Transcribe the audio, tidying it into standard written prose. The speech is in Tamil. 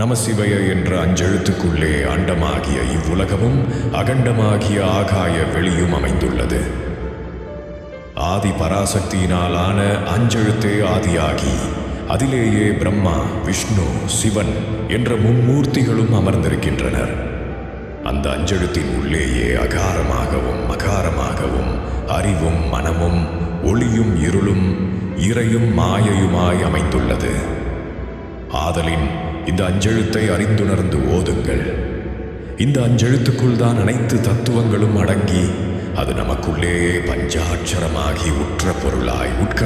நமசிவய என்ற அஞ்செழுத்துக்குள்ளே அண்டமாகிய இவ்வுலகமும் அகண்டமாகிய ஆகாய வெளியும் அமைந்துள்ளது. ஆதி பராசக்தியினாலான அஞ்செழுத்தே ஆதியாகி அதிலேயே பிரம்மா, விஷ்ணு, சிவன் என்ற மும்மூர்த்திகளும் அமர்ந்திருக்கின்றனர். அந்த அஞ்செழுத்தின் உள்ளேயே அகாரமாகவும் மகாரமாகவும் அறிவும் மனமும் ஒளியும் இருளும் இறையும் மாயையுமாய் அமைந்துள்ளது. ஆதலின் இந்த அஞ்செழுத்தை அறிந்துணர்ந்து ஓதுங்கள். இந்த அஞ்செழுத்துக்குள் தான் அனைத்து தத்துவங்களும் அடங்கி அது நமக்குள்ளேயே பஞ்சாட்சரமாகி உற்ற பொருளாய் உட்கல